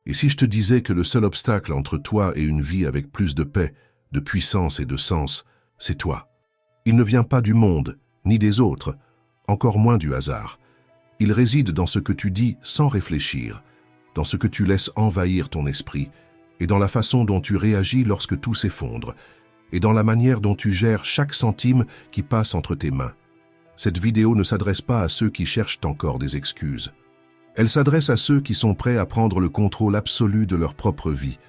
Et si je te disais que le seul obstacle entre toi et une vie avec plus de paix, de puissance et de sens, c'est toi. Il ne vient pas du monde, ni des autres, encore moins du hasard. Il réside dans ce que tu dis sans réfléchir, dans ce que tu laisses envahir ton esprit, et dans la façon dont tu réagis lorsque tout s'effondre, et dans la manière dont tu gères chaque centime qui passe entre tes mains. Cette vidéo ne s'adresse pas à ceux qui cherchent encore des excuses. Elle s'adresse à ceux qui sont prêts à prendre le contrôle absolu de leur propre vie,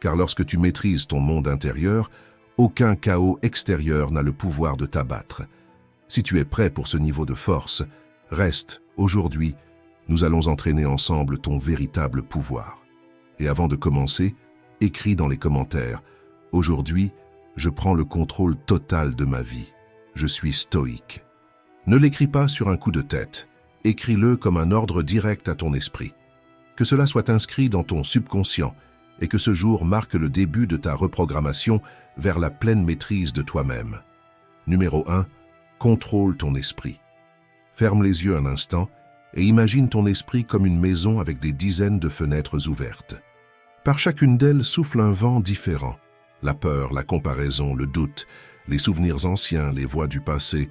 car lorsque tu maîtrises ton monde intérieur, aucun chaos extérieur n'a le pouvoir de t'abattre. Si tu es prêt pour ce niveau de force, reste, aujourd'hui, nous allons entraîner ensemble ton véritable pouvoir. Et avant de commencer, écris dans les commentaires, « Aujourd'hui, je prends le contrôle total de ma vie. Je suis stoïque. » Ne l'écris pas sur un coup de tête. Écris-le comme un ordre direct à ton esprit. Que cela soit inscrit dans ton subconscient et que ce jour marque le début de ta reprogrammation vers la pleine maîtrise de toi-même. Numéro 1. Contrôle ton esprit. Ferme les yeux un instant et imagine ton esprit comme une maison avec des dizaines de fenêtres ouvertes. Par chacune d'elles souffle un vent différent. La peur, la comparaison, le doute, les souvenirs anciens, les voix du passé,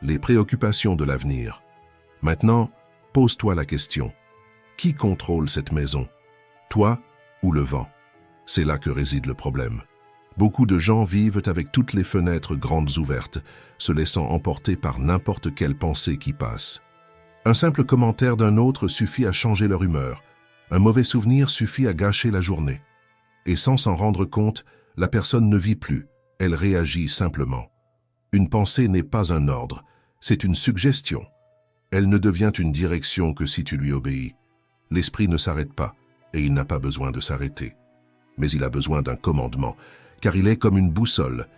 les préoccupations de l'avenir. Maintenant, pose-toi la question. Qui contrôle cette maison? Toi ou le vent? C'est là que réside le problème. Beaucoup de gens vivent avec toutes les fenêtres grandes ouvertes, se laissant emporter par n'importe quelle pensée qui passe. Un simple commentaire d'un autre suffit à changer leur humeur. Un mauvais souvenir suffit à gâcher la journée. Et sans s'en rendre compte, la personne ne vit plus, elle réagit simplement. Une pensée n'est pas un ordre, c'est une suggestion. Elle ne devient une direction que si tu lui obéis. L'esprit ne s'arrête pas, et il n'a pas besoin de s'arrêter. Mais il a besoin d'un commandement, car il est comme une boussole.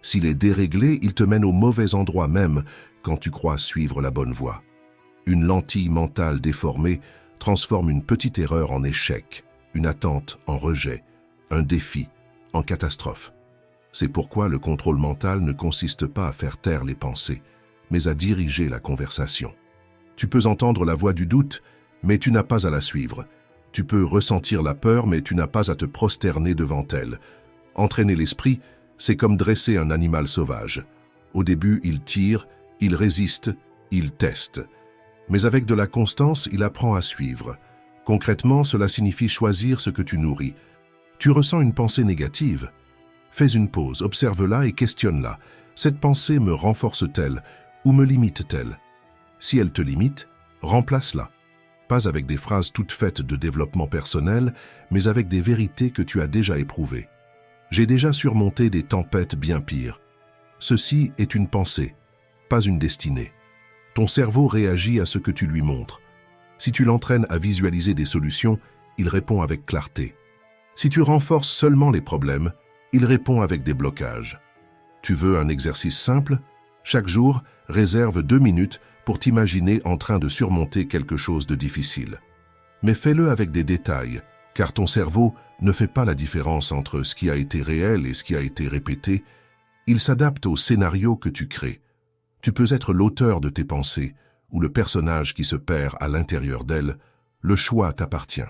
S'il est déréglé, il te mène au mauvais endroit même quand tu crois suivre la bonne voie. Une lentille mentale déformée transforme une petite erreur en échec, une attente en rejet, un défi en catastrophe. C'est pourquoi le contrôle mental ne consiste pas à faire taire les pensées, mais à diriger la conversation. Tu peux entendre la voix du doute, mais tu n'as pas à la suivre. Tu peux ressentir la peur, mais tu n'as pas à te prosterner devant elle. Entraîner l'esprit, c'est comme dresser un animal sauvage. Au début, il tire, il résiste, il teste. Mais avec de la constance, il apprend à suivre. Concrètement, cela signifie choisir ce que tu nourris. Tu ressens une pensée négative? Fais une pause, observe-la et questionne-la. Cette pensée me renforce-t-elle ou me limite-t-elle? Si elle te limite, remplace-la. Pas avec des phrases toutes faites de développement personnel, mais avec des vérités que tu as déjà éprouvées. J'ai déjà surmonté des tempêtes bien pires. Ceci est une pensée, pas une destinée. Ton cerveau réagit à ce que tu lui montres. Si tu l'entraînes à visualiser des solutions, il répond avec clarté. Si tu renforces seulement les problèmes, il répond avec des blocages. Tu veux un exercice simple? Chaque jour, réserve 2 minutes pour t'imaginer en train de surmonter quelque chose de difficile. Mais fais-le avec des détails, car ton cerveau ne fait pas la différence entre ce qui a été réel et ce qui a été répété. Il s'adapte au scénario que tu crées. Tu peux être l'auteur de tes pensées ou le personnage qui se perd à l'intérieur d'elles. Le choix t'appartient.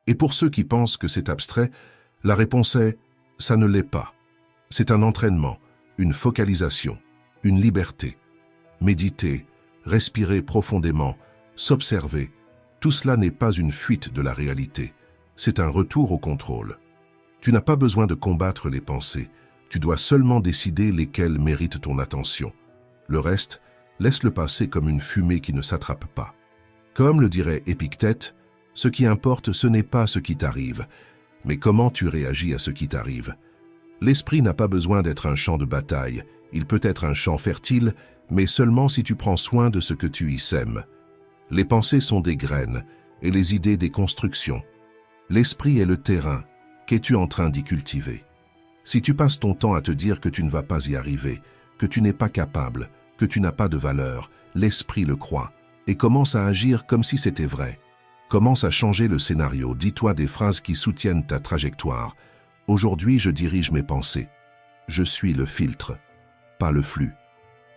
Et pour ceux qui pensent que c'est abstrait, la réponse est « ça ne l'est pas ». C'est un entraînement, une focalisation, une liberté. Méditer, respirer profondément, s'observer, tout cela n'est pas une fuite de la réalité, c'est un retour au contrôle. Tu n'as pas besoin de combattre les pensées, tu dois seulement décider lesquelles méritent ton attention. Le reste, laisse-le passer comme une fumée qui ne s'attrape pas. Comme le dirait Épictète, ce qui importe, ce n'est pas ce qui t'arrive, mais comment tu réagis à ce qui t'arrive. L'esprit n'a pas besoin d'être un champ de bataille, il peut être un champ fertile, mais seulement si tu prends soin de ce que tu y sèmes. Les pensées sont des graines, et les idées des constructions. L'esprit est le terrain, qu'es-tu en train d'y cultiver? Si tu passes ton temps à te dire que tu ne vas pas y arriver, que tu n'es pas capable, que tu n'as pas de valeur, l'esprit le croit, et commence à agir comme si c'était vrai. Commence à changer le scénario, dis-toi des phrases qui soutiennent ta trajectoire. Aujourd'hui, je dirige mes pensées. Je suis le filtre, pas le flux.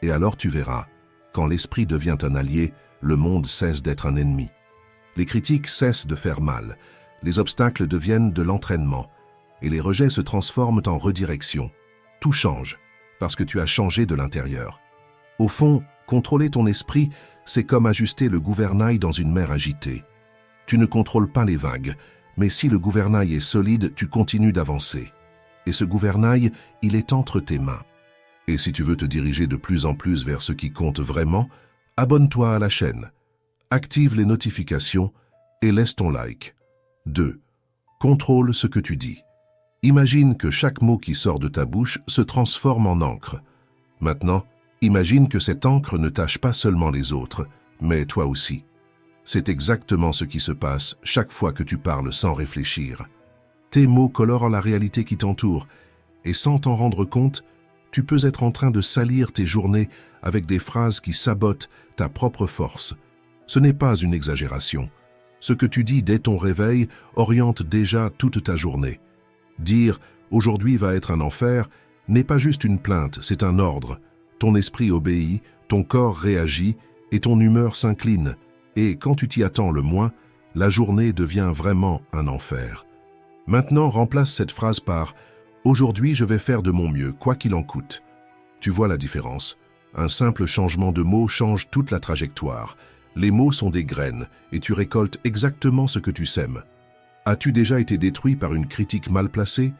Et alors tu verras, quand l'esprit devient un allié, le monde cesse d'être un ennemi. Les critiques cessent de faire mal, Les obstacles deviennent de l'entraînement et les rejets se transforment en redirection. Tout change parce que tu as changé de l'intérieur. Au fond, contrôler ton esprit, c'est comme ajuster le gouvernail dans une mer agitée. Tu ne contrôles pas les vagues, mais si le gouvernail est solide, tu continues d'avancer. Et ce gouvernail, il est entre tes mains. Et si tu veux te diriger de plus en plus vers ce qui compte vraiment, abonne-toi à la chaîne, active les notifications et laisse ton like. 2. Contrôle ce que tu dis. Imagine que chaque mot qui sort de ta bouche se transforme en encre. Maintenant, imagine que cette encre ne tache pas seulement les autres, mais toi aussi. C'est exactement ce qui se passe chaque fois que tu parles sans réfléchir. Tes mots colorent la réalité qui t'entoure, et sans t'en rendre compte, tu peux être en train de salir tes journées avec des phrases qui sabotent ta propre force. Ce n'est pas une exagération. Ce que tu dis dès ton réveil oriente déjà toute ta journée. Dire « aujourd'hui va être un enfer » n'est pas juste une plainte, c'est un ordre. Ton esprit obéit, ton corps réagit et ton humeur s'incline. Et quand tu t'y attends le moins, la journée devient vraiment un enfer. Maintenant, remplace cette phrase par « aujourd'hui je vais faire de mon mieux, quoi qu'il en coûte ». Tu vois la différence. Un simple changement de mots change toute la trajectoire. Les mots sont des graines et tu récoltes exactement ce que tu sèmes. As-tu déjà été détruit par une critique mal placée?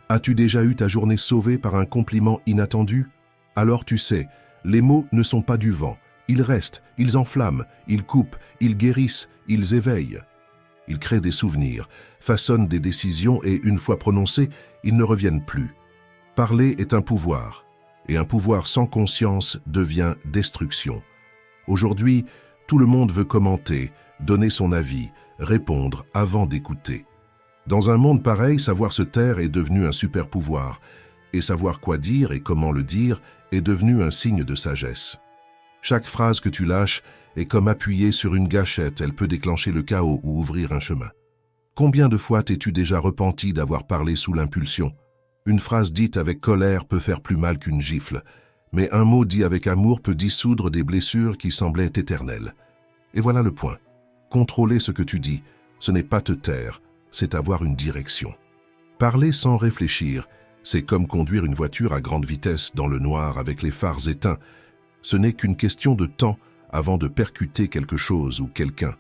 As-tu déjà eu ta journée sauvée par un compliment inattendu? Alors tu sais, les mots ne sont pas du vent. Ils restent, ils enflamment, ils coupent, ils guérissent, ils éveillent. Ils créent des souvenirs, façonnent des décisions et, une fois prononcés, ils ne reviennent plus. Parler est un pouvoir, et un pouvoir sans conscience devient destruction. Aujourd'hui, tout le monde veut commenter, donner son avis, répondre avant d'écouter. Dans un monde pareil, savoir se taire est devenu un super pouvoir, et savoir quoi dire et comment le dire est devenu un signe de sagesse. Chaque phrase que tu lâches est comme appuyer sur une gâchette, elle peut déclencher le chaos ou ouvrir un chemin. Combien de fois t'es-tu déjà repenti d'avoir parlé sous l'impulsion? Une phrase dite avec colère peut faire plus mal qu'une gifle, mais un mot dit avec amour peut dissoudre des blessures qui semblaient éternelles. Et voilà le point. Contrôler ce que tu dis, ce n'est pas te taire, c'est avoir une direction. Parler sans réfléchir, c'est comme conduire une voiture à grande vitesse dans le noir avec les phares éteints. Ce n'est qu'une question de temps avant de percuter quelque chose ou quelqu'un.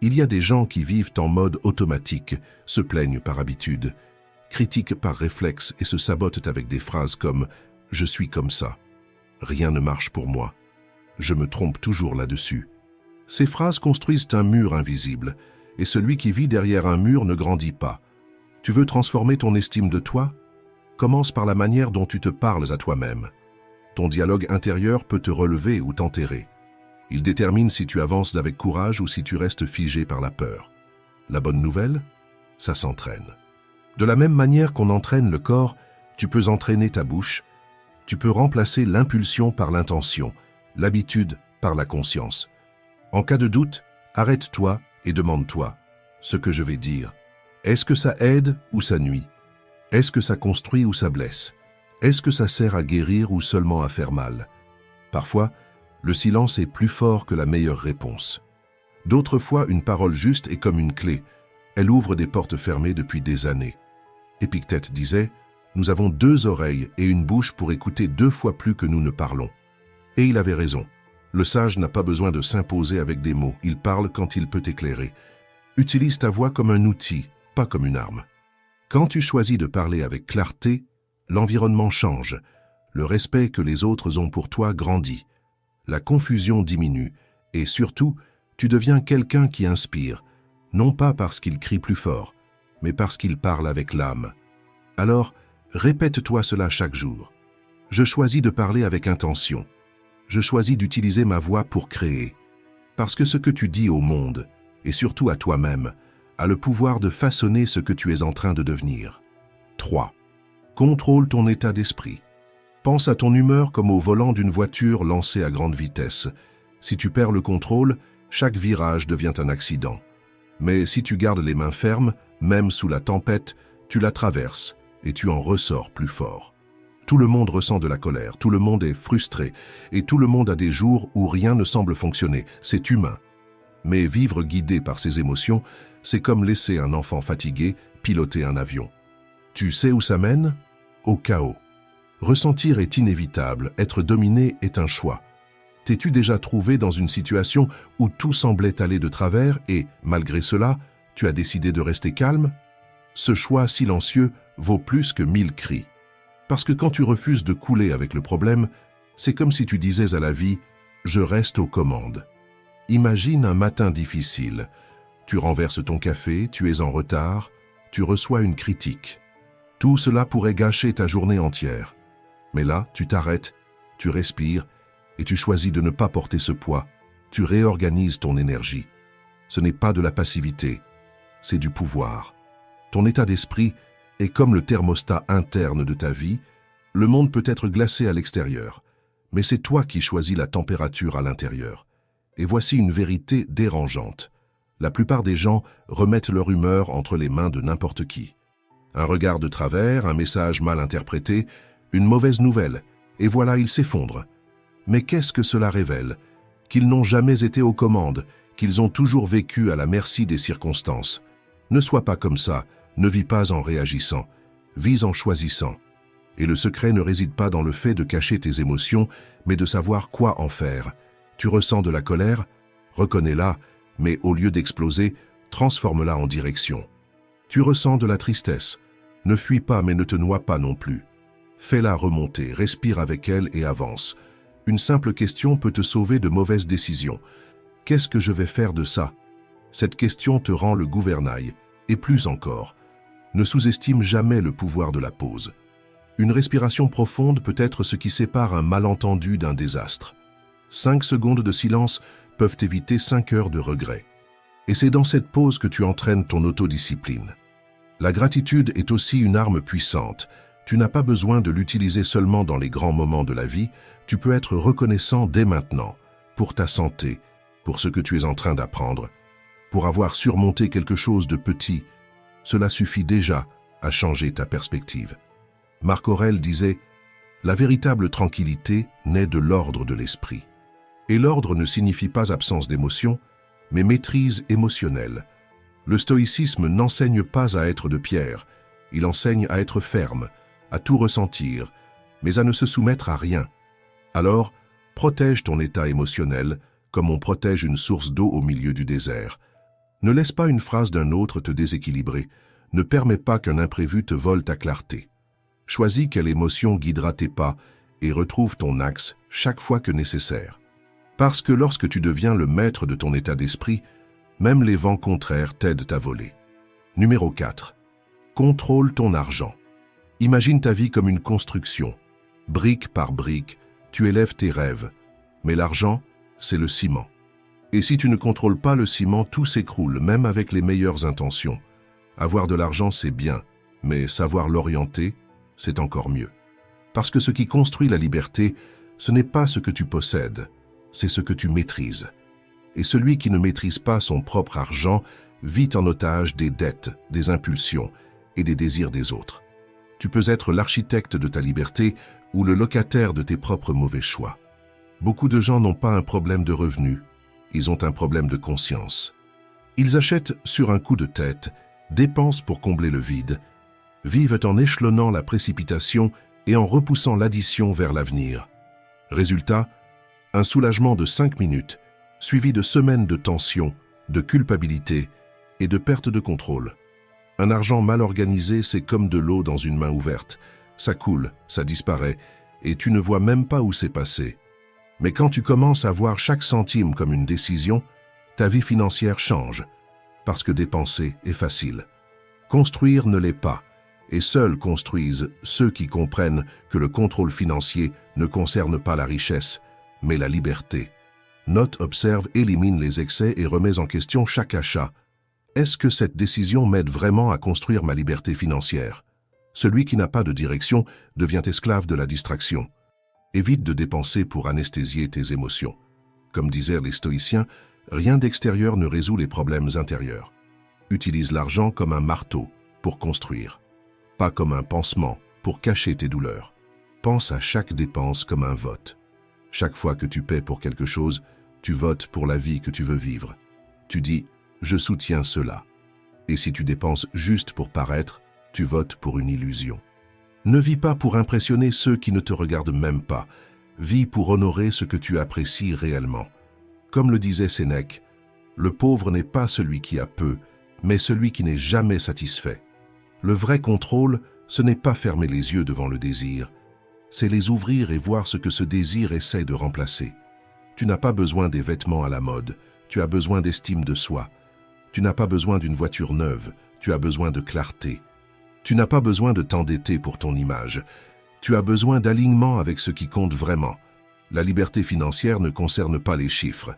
Il y a des gens qui vivent en mode automatique, se plaignent par habitude, critiquent par réflexe et se sabotent avec des phrases comme « je suis comme ça »,« rien ne marche pour moi »,« je me trompe toujours là-dessus ». Ces phrases construisent un mur invisible, et celui qui vit derrière un mur ne grandit pas. Tu veux transformer ton estime de toi? Commence par la manière dont tu te parles à toi-même. Ton dialogue intérieur peut te relever ou t'enterrer. Il détermine si tu avances avec courage ou si tu restes figé par la peur. La bonne nouvelle? Ça s'entraîne. De la même manière qu'on entraîne le corps, tu peux entraîner ta bouche. Tu peux remplacer l'impulsion par l'intention, l'habitude par la conscience. En cas de doute, arrête-toi et demande-toi ce que je vais dire. Est-ce que ça aide ou ça nuit? Est-ce que ça construit ou ça blesse? Est-ce que ça sert à guérir ou seulement à faire mal? Parfois, le silence est plus fort que la meilleure réponse. D'autres fois, une parole juste est comme une clé. Elle ouvre des portes fermées depuis des années. Épictète disait « Nous avons 2 oreilles et une bouche pour écouter 2 fois plus que nous ne parlons. » Et il avait raison. Le sage n'a pas besoin de s'imposer avec des mots. Il parle quand il peut éclairer. Utilise ta voix comme un outil, pas comme une arme. Quand tu choisis de parler avec clarté, l'environnement change. Le respect que les autres ont pour toi grandit. La confusion diminue. Et surtout, tu deviens quelqu'un qui inspire. Non pas parce qu'il crie plus fort, mais parce qu'il parle avec l'âme. Alors, répète-toi cela chaque jour. Je choisis de parler avec intention. Je choisis d'utiliser ma voix pour créer. Parce que ce que tu dis au monde, et surtout à toi-même, a le pouvoir de façonner ce que tu es en train de devenir. 3. Contrôle ton état d'esprit. Pense à ton humeur comme au volant d'une voiture lancée à grande vitesse. Si tu perds le contrôle, chaque virage devient un accident. Mais si tu gardes les mains fermes, même sous la tempête, tu la traverses et tu en ressors plus fort. Tout le monde ressent de la colère, tout le monde est frustré et tout le monde a des jours où rien ne semble fonctionner. C'est humain. Mais vivre guidé par ses émotions, c'est comme laisser un enfant fatigué piloter un avion. Tu sais où ça mène? Au chaos. Ressentir est inévitable, être dominé est un choix. T'es-tu déjà trouvé dans une situation où tout semblait aller de travers et, malgré cela, tu as décidé de rester calme? Ce choix silencieux vaut plus que 1000 cris. Parce que quand tu refuses de couler avec le problème, c'est comme si tu disais à la vie « je reste aux commandes ». Imagine un matin difficile. Tu renverses ton café, tu es en retard, tu reçois une critique. Tout cela pourrait gâcher ta journée entière. Mais là, tu t'arrêtes, tu respires et tu choisis de ne pas porter ce poids. Tu réorganises ton énergie. Ce n'est pas de la passivité, c'est du pouvoir. Ton état d'esprit est comme le thermostat interne de ta vie. Le monde peut être glacé à l'extérieur, mais c'est toi qui choisis la température à l'intérieur. Et voici une vérité dérangeante. La plupart des gens remettent leur humeur entre les mains de n'importe qui. Un regard de travers, un message mal interprété, une mauvaise nouvelle, et voilà, ils s'effondrent. Mais qu'est-ce que cela révèle? Qu'ils n'ont jamais été aux commandes, qu'ils ont toujours vécu à la merci des circonstances. Ne sois pas comme ça, ne vis pas en réagissant, vis en choisissant. Et le secret ne réside pas dans le fait de cacher tes émotions, mais de savoir quoi en faire. Tu ressens de la colère? Reconnais-la, mais au lieu d'exploser, transforme-la en direction. Tu ressens de la tristesse? Ne fuis pas, mais ne te noie pas non plus. Fais-la remonter, respire avec elle et avance. Une simple question peut te sauver de mauvaises décisions. Qu'est-ce que je vais faire de ça? Cette question te rend le gouvernail, et plus encore. Ne sous-estime jamais le pouvoir de la pause. Une respiration profonde peut être ce qui sépare un malentendu d'un désastre. 5 secondes de silence peuvent éviter 5 heures de regret. Et c'est dans cette pause que tu entraînes ton autodiscipline. La gratitude est aussi une arme puissante. Tu n'as pas besoin de l'utiliser seulement dans les grands moments de la vie, tu peux être reconnaissant dès maintenant, pour ta santé, pour ce que tu es en train d'apprendre, pour avoir surmonté quelque chose de petit. Cela suffit déjà à changer ta perspective. Marc Aurèle disait « La véritable tranquillité naît de l'ordre de l'esprit ». Et l'ordre ne signifie pas absence d'émotion, mais maîtrise émotionnelle. Le stoïcisme n'enseigne pas à être de pierre, il enseigne à être ferme, à tout ressentir, mais à ne se soumettre à rien. Alors, protège ton état émotionnel comme on protège une source d'eau au milieu du désert. Ne laisse pas une phrase d'un autre te déséquilibrer, ne permets pas qu'un imprévu te vole ta clarté. Choisis quelle émotion guidera tes pas et retrouve ton axe chaque fois que nécessaire. Parce que lorsque tu deviens le maître de ton état d'esprit, même les vents contraires t'aident à voler. Numéro 4. Contrôle ton argent. Imagine ta vie comme une construction. Brique par brique, tu élèves tes rêves. Mais l'argent, c'est le ciment. Et si tu ne contrôles pas le ciment, tout s'écroule, même avec les meilleures intentions. Avoir de l'argent, c'est bien, mais savoir l'orienter, c'est encore mieux. Parce que ce qui construit la liberté, ce n'est pas ce que tu possèdes, c'est ce que tu maîtrises. Et celui qui ne maîtrise pas son propre argent vit en otage des dettes, des impulsions et des désirs des autres. Tu peux être l'architecte de ta liberté ou le locataire de tes propres mauvais choix. Beaucoup de gens n'ont pas un problème de revenus, ils ont un problème de conscience. Ils achètent sur un coup de tête, dépensent pour combler le vide, vivent en échelonnant la précipitation et en repoussant l'addition vers l'avenir. Résultat, un soulagement de 5 minutes, suivi de semaines de tension, de culpabilité et de perte de contrôle. Un argent mal organisé, c'est comme de l'eau dans une main ouverte. Ça coule, ça disparaît, et tu ne vois même pas où c'est passé. Mais quand tu commences à voir chaque centime comme une décision, ta vie financière change, parce que dépenser est facile. Construire ne l'est pas, et seuls construisent ceux qui comprennent que le contrôle financier ne concerne pas la richesse, mais la liberté. Note, observe, élimine les excès et remets en question chaque achat. Est-ce que cette décision m'aide vraiment à construire ma liberté financière? Celui qui n'a pas de direction devient esclave de la distraction. Évite de dépenser pour anesthésier tes émotions. Comme disaient les stoïciens, rien d'extérieur ne résout les problèmes intérieurs. Utilise l'argent comme un marteau pour construire, pas comme un pansement pour cacher tes douleurs. Pense à chaque dépense comme un vote. Chaque fois que tu paies pour quelque chose, tu votes pour la vie que tu veux vivre. Tu dis « je soutiens cela ». Et si tu dépenses juste pour paraître, tu votes pour une illusion. Ne vis pas pour impressionner ceux qui ne te regardent même pas. Vis pour honorer ce que tu apprécies réellement. Comme le disait Sénèque, le pauvre n'est pas celui qui a peu, mais celui qui n'est jamais satisfait. Le vrai contrôle, ce n'est pas fermer les yeux devant le désir, c'est les ouvrir et voir ce que ce désir essaie de remplacer. Tu n'as pas besoin des vêtements à la mode, tu as besoin d'estime de soi. Tu n'as pas besoin d'une voiture neuve, tu as besoin de clarté. Tu n'as pas besoin de t'endetter pour ton image. Tu as besoin d'alignement avec ce qui compte vraiment. La liberté financière ne concerne pas les chiffres.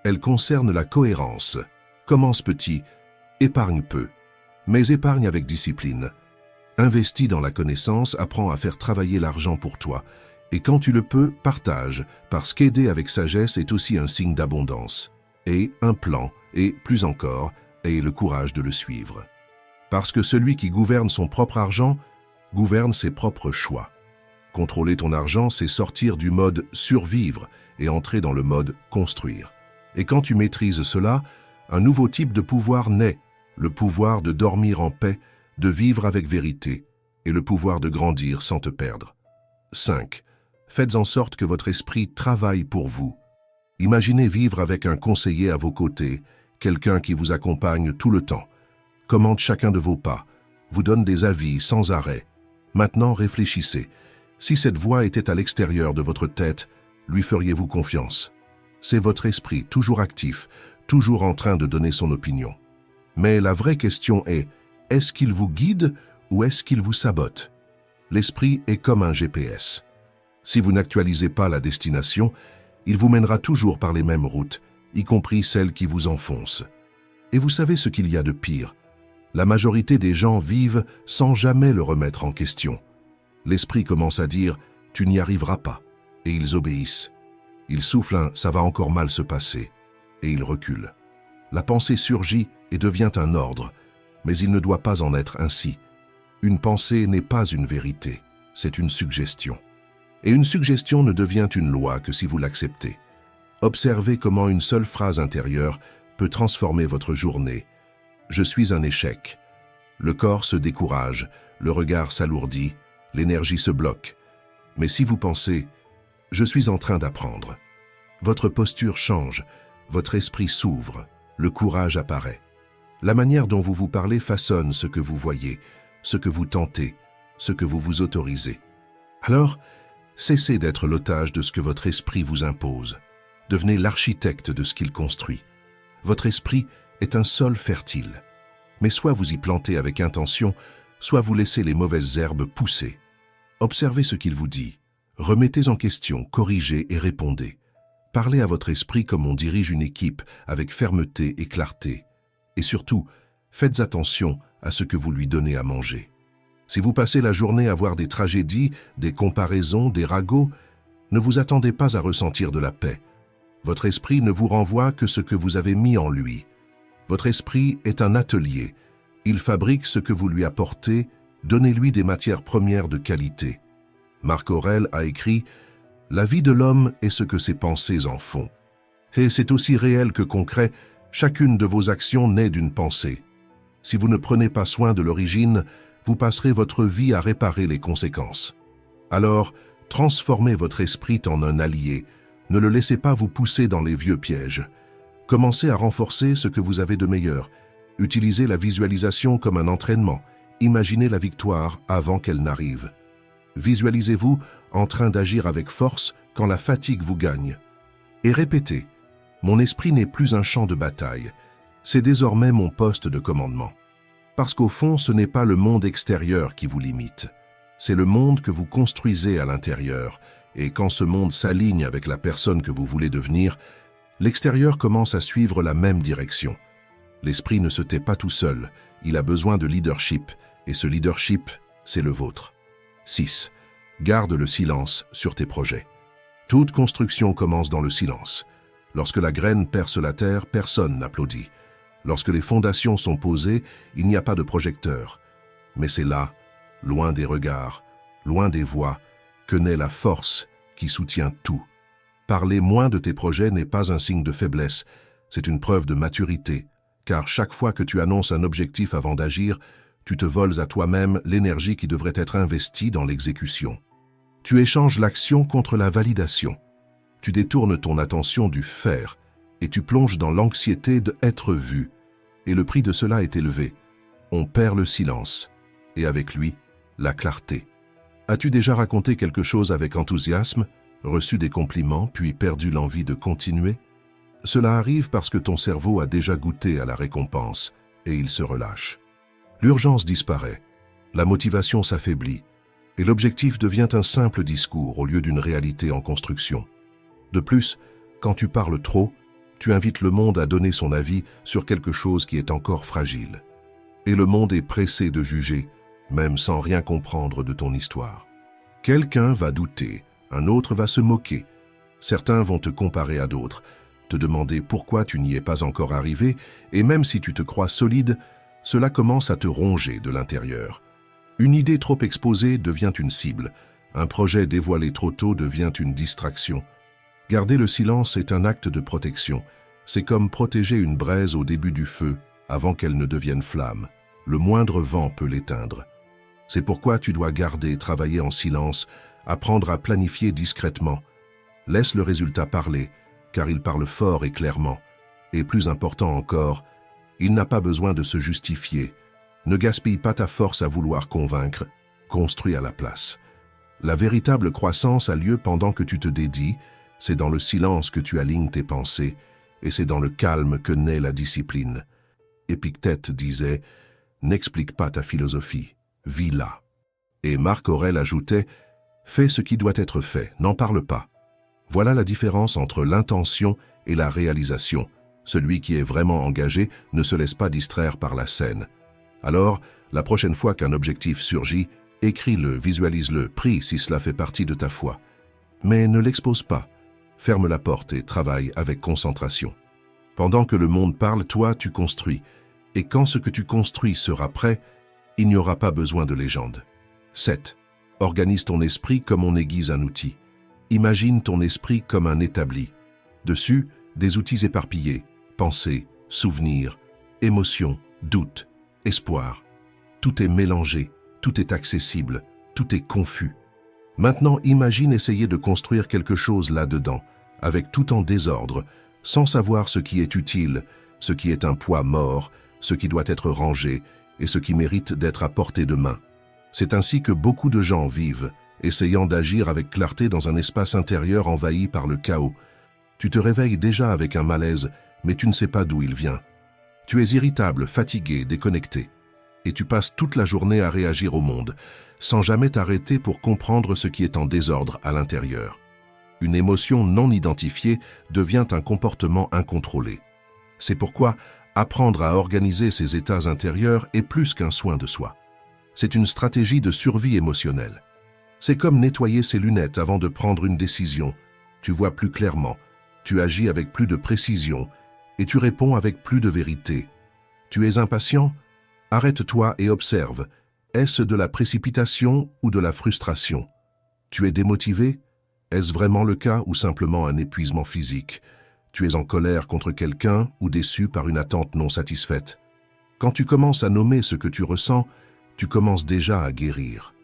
Elle concerne la cohérence. Commence petit, épargne peu, mais épargne avec discipline. Investis dans la connaissance, apprends à faire travailler l'argent pour toi. Et quand tu le peux, partage, parce qu'aider avec sagesse est aussi un signe d'abondance. Et un plan, et plus encore, aie le courage de le suivre. Parce que celui qui gouverne son propre argent, gouverne ses propres choix. Contrôler ton argent, c'est sortir du mode survivre et entrer dans le mode construire. Et quand tu maîtrises cela, un nouveau type de pouvoir naît, le pouvoir de dormir en paix, de vivre avec vérité, et le pouvoir de grandir sans te perdre. 5. Faites en sorte que votre esprit travaille pour vous. Imaginez vivre avec un conseiller à vos côtés, quelqu'un qui vous accompagne tout le temps, commande chacun de vos pas, vous donne des avis sans arrêt. Maintenant, réfléchissez. Si cette voix était à l'extérieur de votre tête, lui feriez-vous confiance? C'est votre esprit, toujours actif, toujours en train de donner son opinion. Mais la vraie question est-ce qu'il vous guide ou est-ce qu'il vous sabote? L'esprit est comme un GPS. Si vous n'actualisez pas la destination, il vous mènera toujours par les mêmes routes, y compris celles qui vous enfoncent. Et vous savez ce qu'il y a de pire? La majorité des gens vivent sans jamais le remettre en question. L'esprit commence à dire « tu n'y arriveras pas » et ils obéissent. Ils soufflent un « ça va encore mal se passer » et ils reculent. La pensée surgit et devient un ordre, mais il ne doit pas en être ainsi. Une pensée n'est pas une vérité, c'est une suggestion. Et une suggestion ne devient une loi que si vous l'acceptez. Observez comment une seule phrase intérieure peut transformer votre journée. Je suis un échec. Le corps se décourage, le regard s'alourdit, l'énergie se bloque. Mais si vous pensez « je suis en train d'apprendre », votre posture change, votre esprit s'ouvre, le courage apparaît. La manière dont vous vous parlez façonne ce que vous voyez, ce que vous tentez, ce que vous vous autorisez. Alors, cessez d'être l'otage de ce que votre esprit vous impose. Devenez l'architecte de ce qu'il construit. Votre esprit est un sol fertile. Mais soit vous y plantez avec intention, soit vous laissez les mauvaises herbes pousser. Observez ce qu'il vous dit. Remettez en question, corrigez et répondez. Parlez à votre esprit comme on dirige une équipe, avec fermeté et clarté. Et surtout, faites attention à ce que vous lui donnez à manger. Si vous passez la journée à voir des tragédies, des comparaisons, des ragots, ne vous attendez pas à ressentir de la paix. Votre esprit ne vous renvoie que ce que vous avez mis en lui. Votre esprit est un atelier. Il fabrique ce que vous lui apportez, donnez-lui des matières premières de qualité. Marc Aurèle a écrit « La vie de l'homme est ce que ses pensées en font ». Et c'est aussi réel que concret, chacune de vos actions naît d'une pensée. Si vous ne prenez pas soin de l'origine, vous passerez votre vie à réparer les conséquences. Alors, transformez votre esprit en un allié. Ne le laissez pas vous pousser dans les vieux pièges. Commencez à renforcer ce que vous avez de meilleur. Utilisez la visualisation comme un entraînement. Imaginez la victoire avant qu'elle n'arrive. Visualisez-vous en train d'agir avec force quand la fatigue vous gagne. Et répétez, « Mon esprit n'est plus un champ de bataille. C'est désormais mon poste de commandement. » Parce qu'au fond, ce n'est pas le monde extérieur qui vous limite. C'est le monde que vous construisez à l'intérieur. Et quand ce monde s'aligne avec la personne que vous voulez devenir, l'extérieur commence à suivre la même direction. L'esprit ne se tait pas tout seul, il a besoin de leadership, et ce leadership, c'est le vôtre. 6. Garde le silence sur tes projets. Toute construction commence dans le silence. Lorsque la graine perce la terre, personne n'applaudit. Lorsque les fondations sont posées, il n'y a pas de projecteur. Mais c'est là, loin des regards, loin des voix, que naît la force qui soutient tout. Parler moins de tes projets n'est pas un signe de faiblesse, c'est une preuve de maturité, car chaque fois que tu annonces un objectif avant d'agir, tu te voles à toi-même l'énergie qui devrait être investie dans l'exécution. Tu échanges l'action contre la validation. Tu détournes ton attention du faire et tu plonges dans l'anxiété de être vu. Et le prix de cela est élevé. On perd le silence et avec lui, la clarté. As-tu déjà raconté quelque chose avec enthousiasme, reçu des compliments, puis perdu l'envie de continuer? Cela arrive parce que ton cerveau a déjà goûté à la récompense et il se relâche. L'urgence disparaît, la motivation s'affaiblit et l'objectif devient un simple discours au lieu d'une réalité en construction. De plus, quand tu parles trop, tu invites le monde à donner son avis sur quelque chose qui est encore fragile. Et le monde est pressé de juger, même sans rien comprendre de ton histoire. Quelqu'un va douter, un autre va se moquer. Certains vont te comparer à d'autres, te demander pourquoi tu n'y es pas encore arrivé, et même si tu te crois solide, cela commence à te ronger de l'intérieur. Une idée trop exposée devient une cible, un projet dévoilé trop tôt devient une distraction. Garder le silence est un acte de protection. C'est comme protéger une braise au début du feu, avant qu'elle ne devienne flamme. Le moindre vent peut l'éteindre. C'est pourquoi tu dois garder, travailler en silence, apprendre à planifier discrètement. Laisse le résultat parler, car il parle fort et clairement. Et plus important encore, il n'a pas besoin de se justifier. Ne gaspille pas ta force à vouloir convaincre, construis à la place. La véritable croissance a lieu pendant que tu te dédies, c'est dans le silence que tu alignes tes pensées, et c'est dans le calme que naît la discipline. Épictète disait « N'explique pas ta philosophie, vis-la ». Et Marc Aurèle ajoutait « Fais ce qui doit être fait, n'en parle pas ». Voilà la différence entre l'intention et la réalisation. Celui qui est vraiment engagé ne se laisse pas distraire par la scène. Alors, la prochaine fois qu'un objectif surgit, écris-le, visualise-le, prie si cela fait partie de ta foi. Mais ne l'expose pas. Ferme la porte et travaille avec concentration. Pendant que le monde parle, toi, tu construis. Et quand ce que tu construis sera prêt, il n'y aura pas besoin de légende. 7. Organise ton esprit comme on aiguise un outil. Imagine ton esprit comme un établi. Dessus, des outils éparpillés, pensées, souvenirs, émotions, doutes, espoirs. Tout est mélangé, tout est accessible, tout est confus. Maintenant, imagine essayer de construire quelque chose là-dedans, avec tout en désordre, sans savoir ce qui est utile, ce qui est un poids mort, ce qui doit être rangé et ce qui mérite d'être à portée de main. C'est ainsi que beaucoup de gens vivent, essayant d'agir avec clarté dans un espace intérieur envahi par le chaos. Tu te réveilles déjà avec un malaise, mais tu ne sais pas d'où il vient. Tu es irritable, fatigué, déconnecté. Et tu passes toute la journée à réagir au monde, sans jamais t'arrêter pour comprendre ce qui est en désordre à l'intérieur. Une émotion non identifiée devient un comportement incontrôlé. C'est pourquoi apprendre à organiser ses états intérieurs est plus qu'un soin de soi. C'est une stratégie de survie émotionnelle. C'est comme nettoyer ses lunettes avant de prendre une décision. Tu vois plus clairement, tu agis avec plus de précision et tu réponds avec plus de vérité. Tu es impatient? Arrête-toi et observe. Est-ce de la précipitation ou de la frustration? Tu es démotivé? Est-ce vraiment le cas ou simplement un épuisement physique? Tu es en colère contre quelqu'un ou déçu par une attente non satisfaite? Quand tu commences à nommer ce que tu ressens, tu commences déjà à guérir.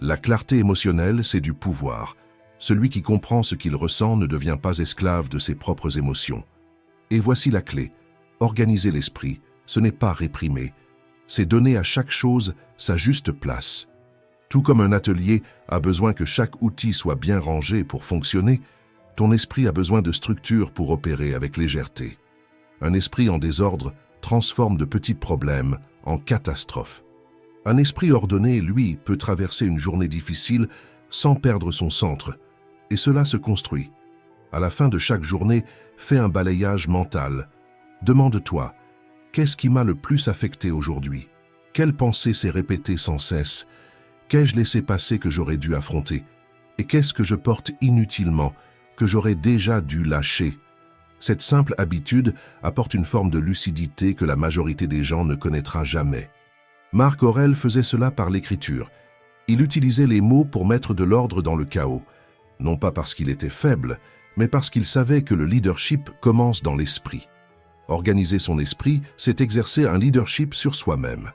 La clarté émotionnelle, c'est du pouvoir. Celui qui comprend ce qu'il ressent ne devient pas esclave de ses propres émotions. Et voici la clé. Organiser l'esprit, ce n'est pas réprimer. C'est donner à chaque chose sa juste place. Tout comme un atelier a besoin que chaque outil soit bien rangé pour fonctionner, ton esprit a besoin de structure pour opérer avec légèreté. Un esprit en désordre transforme de petits problèmes en catastrophes. Un esprit ordonné, lui, peut traverser une journée difficile sans perdre son centre, et cela se construit. À la fin de chaque journée, fais un balayage mental. Demande-toi, qu'est-ce qui m'a le plus affecté aujourd'hui? Quelle pensée s'est répétée sans cesse? Qu'ai-je laissé passer que j'aurais dû affronter? Et qu'est-ce que je porte inutilement, que j'aurais déjà dû lâcher? Cette simple habitude apporte une forme de lucidité que la majorité des gens ne connaîtra jamais. Marc Aurèle faisait cela par l'écriture. Il utilisait les mots pour mettre de l'ordre dans le chaos, non pas parce qu'il était faible, mais parce qu'il savait que le leadership commence dans l'esprit. Organiser son esprit, c'est exercer un leadership sur soi-même.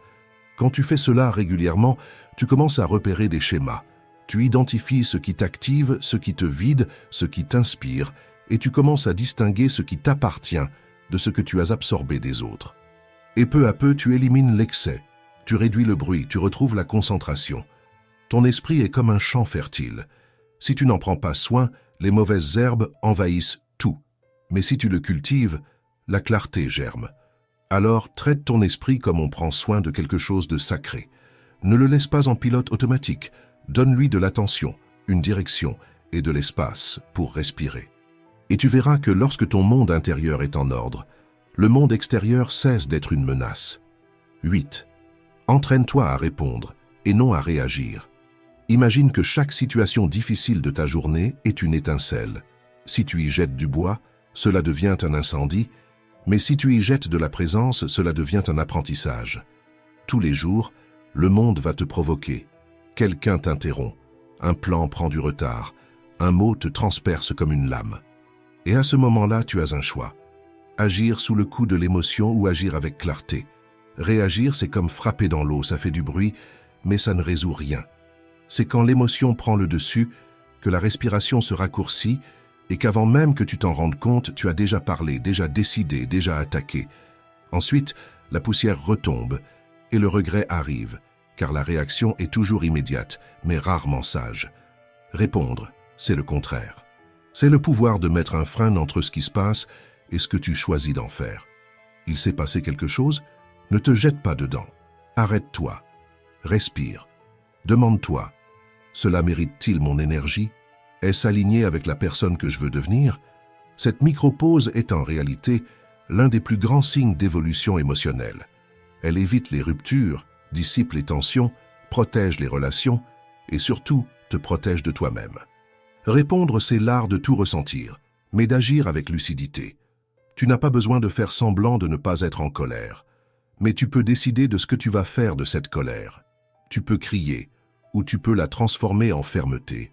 Quand tu fais cela régulièrement, tu commences à repérer des schémas. Tu identifies ce qui t'active, ce qui te vide, ce qui t'inspire, et tu commences à distinguer ce qui t'appartient de ce que tu as absorbé des autres. Et peu à peu, tu élimines l'excès, tu réduis le bruit, tu retrouves la concentration. Ton esprit est comme un champ fertile. Si tu n'en prends pas soin, les mauvaises herbes envahissent tout. Mais si tu le cultives, la clarté germe. Alors, traite ton esprit comme on prend soin de quelque chose de sacré. Ne le laisse pas en pilote automatique. Donne-lui de l'attention, une direction et de l'espace pour respirer. Et tu verras que lorsque ton monde intérieur est en ordre, le monde extérieur cesse d'être une menace. 8. Entraîne-toi à répondre et non à réagir. Imagine que chaque situation difficile de ta journée est une étincelle. Si tu y jettes du bois, cela devient un incendie, mais si tu y jettes de la présence, cela devient un apprentissage. Tous les jours, le monde va te provoquer. Quelqu'un t'interrompt, un plan prend du retard, un mot te transperce comme une lame. Et à ce moment-là, tu as un choix. Agir sous le coup de l'émotion ou agir avec clarté. Réagir, c'est comme frapper dans l'eau, ça fait du bruit, mais ça ne résout rien. C'est quand l'émotion prend le dessus, que la respiration se raccourcit et qu'avant même que tu t'en rendes compte, tu as déjà parlé, déjà décidé, déjà attaqué. Ensuite, la poussière retombe et le regret arrive, car la réaction est toujours immédiate, mais rarement sage. Répondre, c'est le contraire. C'est le pouvoir de mettre un frein entre ce qui se passe et ce que tu choisis d'en faire. Il s'est passé quelque chose? Ne te jette pas dedans. Arrête-toi. Respire. Demande-toi. Cela mérite-t-il mon énergie? Est-ce aligné avec la personne que je veux devenir? Cette micro-pause est en réalité l'un des plus grands signes d'évolution émotionnelle. Elle évite les ruptures, dissipe les tensions, protège les relations et surtout te protège de toi-même. Répondre, c'est l'art de tout ressentir, mais d'agir avec lucidité. Tu n'as pas besoin de faire semblant de ne pas être en colère, mais tu peux décider de ce que tu vas faire de cette colère. Tu peux crier, ou tu peux la transformer en fermeté.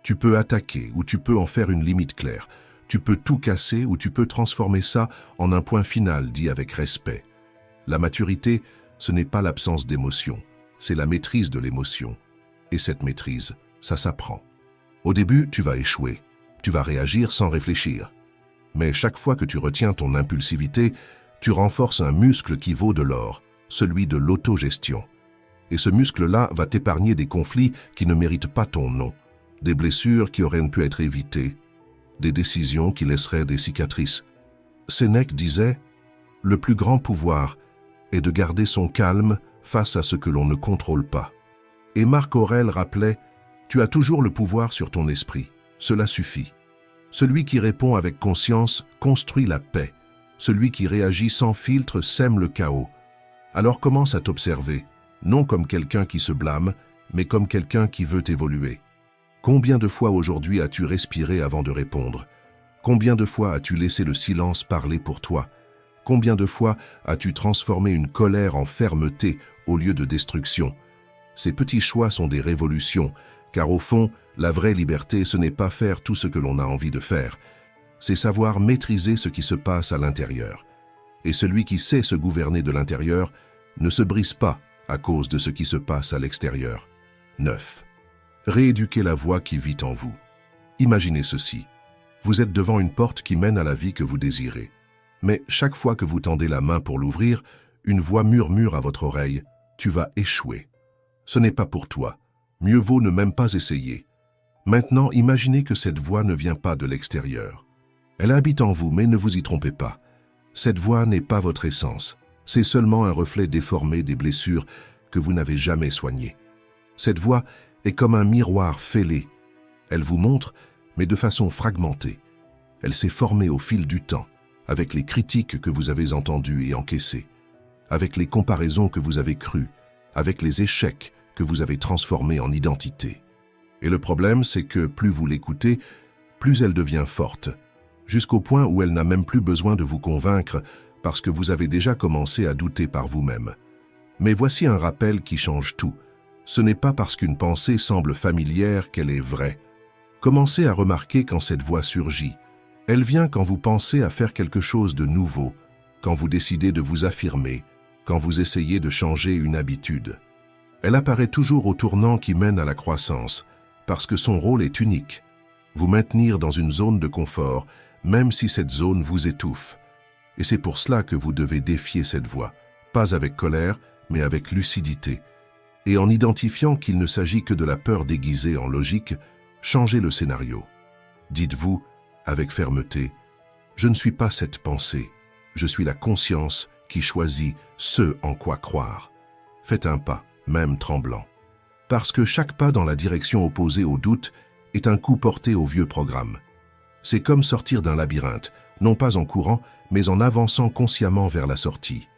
Tu peux attaquer, ou tu peux en faire une limite claire. Tu peux tout casser, ou tu peux transformer ça en un point final dit avec respect. La maturité, ce n'est pas l'absence d'émotion, c'est la maîtrise de l'émotion. Et cette maîtrise, ça s'apprend. Au début, tu vas échouer. Tu vas réagir sans réfléchir. Mais chaque fois que tu retiens ton impulsivité, tu renforces un muscle qui vaut de l'or, celui de l'autogestion. Et ce muscle-là va t'épargner des conflits qui ne méritent pas ton nom, des blessures qui auraient pu être évitées, des décisions qui laisseraient des cicatrices. Sénèque disait « Le plus grand pouvoir est de garder son calme face à ce que l'on ne contrôle pas. » Et Marc Aurèle rappelait « Tu as toujours le pouvoir sur ton esprit, cela suffit. Celui qui répond avec conscience construit la paix. Celui qui réagit sans filtre sème le chaos. Alors commence à t'observer, non comme quelqu'un qui se blâme, mais comme quelqu'un qui veut évoluer. Combien de fois aujourd'hui as-tu respiré avant de répondre? Combien de fois as-tu laissé le silence parler pour toi? Combien de fois as-tu transformé une colère en fermeté au lieu de destruction? Ces petits choix sont des révolutions, car au fond, la vraie liberté, ce n'est pas faire tout ce que l'on a envie de faire, c'est savoir maîtriser ce qui se passe à l'intérieur. Et celui qui sait se gouverner de l'intérieur ne se brise pas à cause de ce qui se passe à l'extérieur. 9. Rééduquer la voix qui vit en vous. Imaginez ceci. Vous êtes devant une porte qui mène à la vie que vous désirez. Mais chaque fois que vous tendez la main pour l'ouvrir, une voix murmure à votre oreille « Tu vas échouer ». Ce n'est pas pour toi. Mieux vaut ne même pas essayer. Maintenant, imaginez que cette voix ne vient pas de l'extérieur. Elle habite en vous, mais ne vous y trompez pas. Cette voix n'est pas votre essence. C'est seulement un reflet déformé des blessures que vous n'avez jamais soignées. Cette voix est comme un miroir fêlé. Elle vous montre, mais de façon fragmentée. Elle s'est formée au fil du temps, avec les critiques que vous avez entendues et encaissées, avec les comparaisons que vous avez crues, avec les échecs que vous avez transformés en identité. Et le problème, c'est que plus vous l'écoutez, plus elle devient forte, jusqu'au point où elle n'a même plus besoin de vous convaincre parce que vous avez déjà commencé à douter par vous-même. Mais voici un rappel qui change tout. Ce n'est pas parce qu'une pensée semble familière qu'elle est vraie. Commencez à remarquer quand cette voix surgit. Elle vient quand vous pensez à faire quelque chose de nouveau, quand vous décidez de vous affirmer, quand vous essayez de changer une habitude. Elle apparaît toujours au tournant qui mène à la croissance, parce que son rôle est unique. Vous maintenir dans une zone de confort, même si cette zone vous étouffe. Et c'est pour cela que vous devez défier cette voix, pas avec colère, mais avec lucidité. Et en identifiant qu'il ne s'agit que de la peur déguisée en logique, changez le scénario. Dites-vous, avec fermeté, « Je ne suis pas cette pensée, je suis la conscience qui choisit ce en quoi croire. » Faites un pas, même tremblant. Parce que chaque pas dans la direction opposée au doute est un coup porté au vieux programme. C'est comme sortir d'un labyrinthe, non pas en courant, mais en avançant consciemment vers la sortie.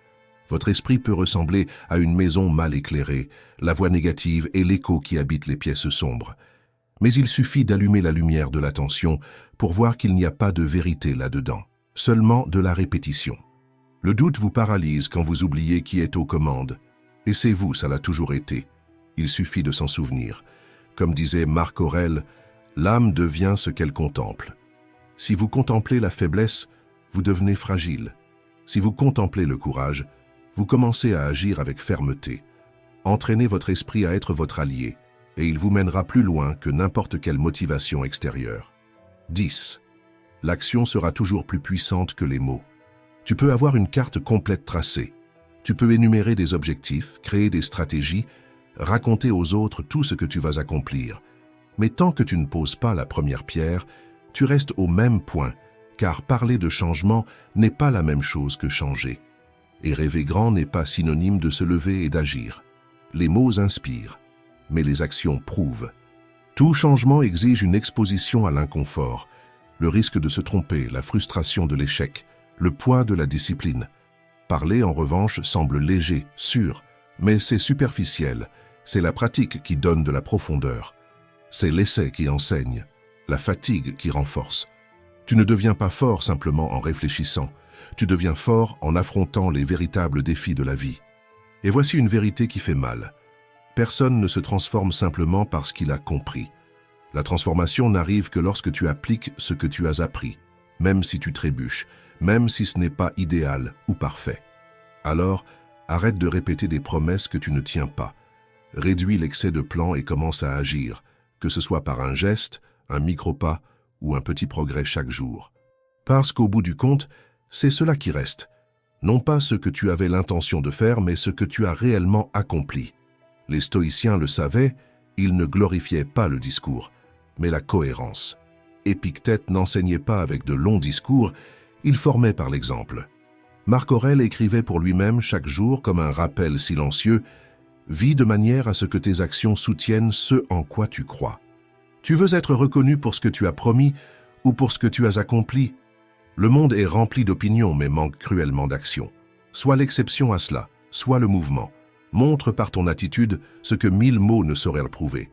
Votre esprit peut ressembler à une maison mal éclairée, la voix négative et l'écho qui habitent les pièces sombres. Mais il suffit d'allumer la lumière de l'attention pour voir qu'il n'y a pas de vérité là-dedans, seulement de la répétition. Le doute vous paralyse quand vous oubliez qui est aux commandes. Et c'est vous, ça l'a toujours été. Il suffit de s'en souvenir. Comme disait Marc Aurèle, l'âme devient ce qu'elle contemple. Si vous contemplez la faiblesse, vous devenez fragile. Si vous contemplez le courage, vous commencez à agir avec fermeté. Entraînez votre esprit à être votre allié, et il vous mènera plus loin que n'importe quelle motivation extérieure. 10. L'action sera toujours plus puissante que les mots. Tu peux avoir une carte complète tracée. Tu peux énumérer des objectifs, créer des stratégies, raconter aux autres tout ce que tu vas accomplir. Mais tant que tu ne poses pas la première pierre, tu restes au même point, car parler de changement n'est pas la même chose que changer. Et rêver grand n'est pas synonyme de se lever et d'agir. Les mots inspirent, mais les actions prouvent. Tout changement exige une exposition à l'inconfort, le risque de se tromper, la frustration de l'échec, le poids de la discipline. Parler, en revanche, semble léger, sûr, mais c'est superficiel. C'est la pratique qui donne de la profondeur. C'est l'essai qui enseigne, la fatigue qui renforce. Tu ne deviens pas fort simplement en réfléchissant. Tu deviens fort en affrontant les véritables défis de la vie. Et voici une vérité qui fait mal. Personne ne se transforme simplement parce qu'il a compris. La transformation n'arrive que lorsque tu appliques ce que tu as appris, même si tu trébuches, même si ce n'est pas idéal ou parfait. Alors, arrête de répéter des promesses que tu ne tiens pas. Réduis l'excès de plan et commence à agir, que ce soit par un geste, un micro-pas ou un petit progrès chaque jour. Parce qu'au bout du compte, c'est cela qui reste. Non pas ce que tu avais l'intention de faire, mais ce que tu as réellement accompli. Les stoïciens le savaient, ils ne glorifiaient pas le discours, mais la cohérence. Épictète n'enseignait pas avec de longs discours, il formait par l'exemple. Marc Aurèle écrivait pour lui-même chaque jour comme un rappel silencieux « Vis de manière à ce que tes actions soutiennent ce en quoi tu crois. Tu veux être reconnu pour ce que tu as promis ou pour ce que tu as accompli. Le monde est rempli d'opinions mais manque cruellement d'action. Sois l'exception à cela, sois le mouvement. Montre par ton attitude ce que 1000 mots ne sauraient le prouver.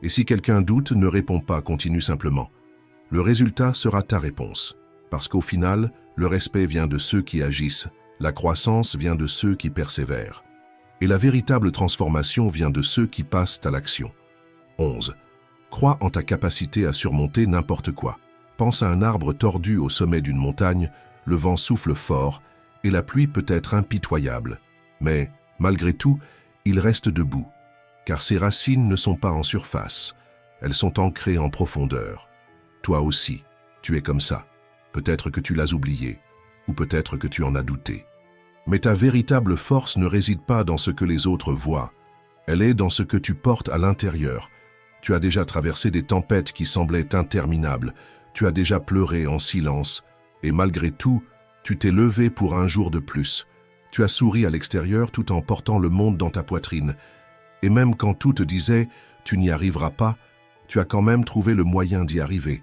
Et si quelqu'un doute, ne réponds pas, continue simplement. Le résultat sera ta réponse. Parce qu'au final, le respect vient de ceux qui agissent, la croissance vient de ceux qui persévèrent. Et la véritable transformation vient de ceux qui passent à l'action. 11. Crois en ta capacité à surmonter n'importe quoi. Pense à un arbre tordu au sommet d'une montagne, le vent souffle fort et la pluie peut être impitoyable. Mais, malgré tout, il reste debout, car ses racines ne sont pas en surface, elles sont ancrées en profondeur. Toi aussi, tu es comme ça. Peut-être que tu l'as oublié, ou peut-être que tu en as douté. Mais ta véritable force ne réside pas dans ce que les autres voient, elle est dans ce que tu portes à l'intérieur. Tu as déjà traversé des tempêtes qui semblaient interminables, tu as déjà pleuré en silence, et malgré tout, tu t'es levé pour un jour de plus. Tu as souri à l'extérieur tout en portant le monde dans ta poitrine. Et même quand tout te disait « tu n'y arriveras pas », tu as quand même trouvé le moyen d'y arriver.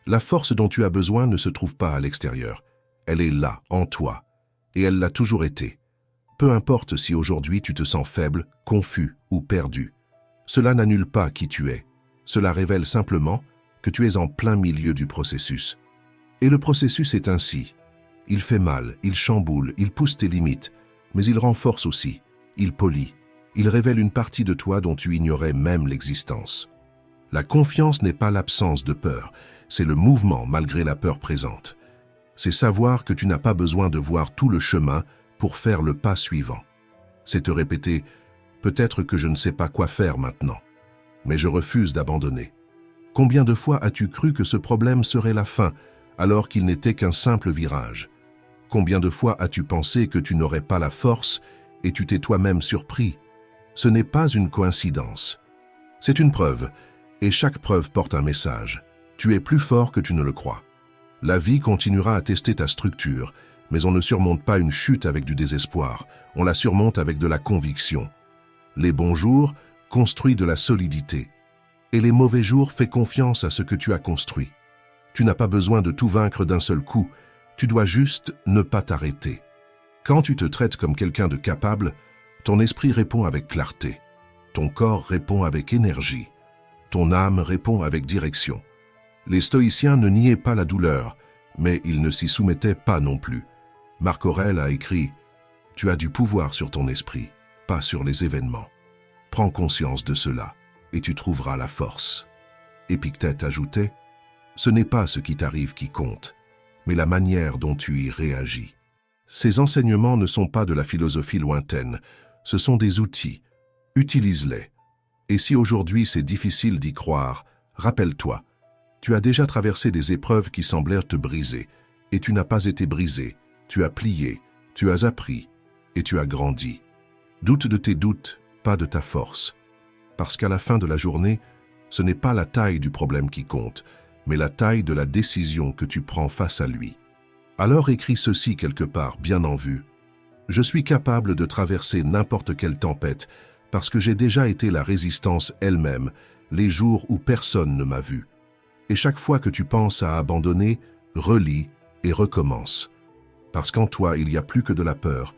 La force dont tu as besoin ne se trouve pas à l'extérieur. Elle est là, en toi. Et elle l'a toujours été. Peu importe si aujourd'hui tu te sens faible, confus ou perdu. Cela n'annule pas qui tu es. Cela révèle simplement que tu es en plein milieu du processus. Et le processus est ainsi. Il fait mal, il chamboule, il pousse tes limites, mais il renforce aussi, il polit, il révèle une partie de toi dont tu ignorais même l'existence. La confiance n'est pas l'absence de peur, c'est le mouvement malgré la peur présente. C'est savoir que tu n'as pas besoin de voir tout le chemin pour faire le pas suivant. C'est te répéter « Peut-être que je ne sais pas quoi faire maintenant, mais je refuse d'abandonner ». Combien de fois as-tu cru que ce problème serait la fin, alors qu'il n'était qu'un simple virage? Combien de fois as-tu pensé que tu n'aurais pas la force et tu t'es toi-même surpris? Ce n'est pas une coïncidence. C'est une preuve, et chaque preuve porte un message. Tu es plus fort que tu ne le crois. La vie continuera à tester ta structure, mais on ne surmonte pas une chute avec du désespoir, on la surmonte avec de la conviction. Les bons jours construisent de la solidité, et les mauvais jours fais confiance à ce que tu as construit. Tu n'as pas besoin de tout vaincre d'un seul coup, tu dois juste ne pas t'arrêter. Quand tu te traites comme quelqu'un de capable, ton esprit répond avec clarté, ton corps répond avec énergie, ton âme répond avec direction. Les stoïciens ne niaient pas la douleur, mais ils ne s'y soumettaient pas non plus. Marc Aurèle a écrit « Tu as du pouvoir sur ton esprit, pas sur les événements. Prends conscience de cela, et tu trouveras la force. » Épictète ajoutait « Ce n'est pas ce qui t'arrive qui compte, mais la manière dont tu y réagis. » Ces enseignements ne sont pas de la philosophie lointaine, ce sont des outils. Utilise-les. Et si aujourd'hui c'est difficile d'y croire, rappelle-toi, tu as déjà traversé des épreuves qui semblèrent te briser, et tu n'as pas été brisé, tu as plié, tu as appris, et tu as grandi. Doute de tes doutes, pas de ta force. Parce qu'à la fin de la journée, ce n'est pas la taille du problème qui compte, mais la taille de la décision que tu prends face à lui. Alors écris ceci quelque part, bien en vue. Je suis capable de traverser n'importe quelle tempête, parce que j'ai déjà été la résistance elle-même, les jours où personne ne m'a vu. Et chaque fois que tu penses à abandonner, relis et recommence. Parce qu'en toi, il n'y a plus que de la peur.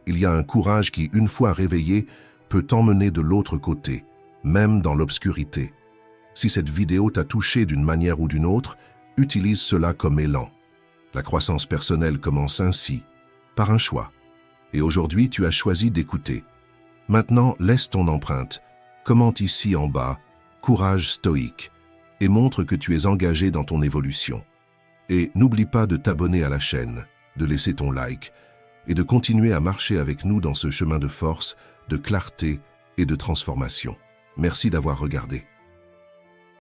Il y a un courage qui, une fois réveillé, peut t'emmener de l'autre côté, même dans l'obscurité. Si cette vidéo t'a touché d'une manière ou d'une autre, utilise cela comme élan. La croissance personnelle commence ainsi, par un choix. Et aujourd'hui, tu as choisi d'écouter. Maintenant, laisse ton empreinte. Commente ici en bas, courage stoïque, et montre que tu es engagé dans ton évolution. Et n'oublie pas de t'abonner à la chaîne, de laisser ton like, et de continuer à marcher avec nous dans ce chemin de force, de clarté et de transformation. Merci d'avoir regardé.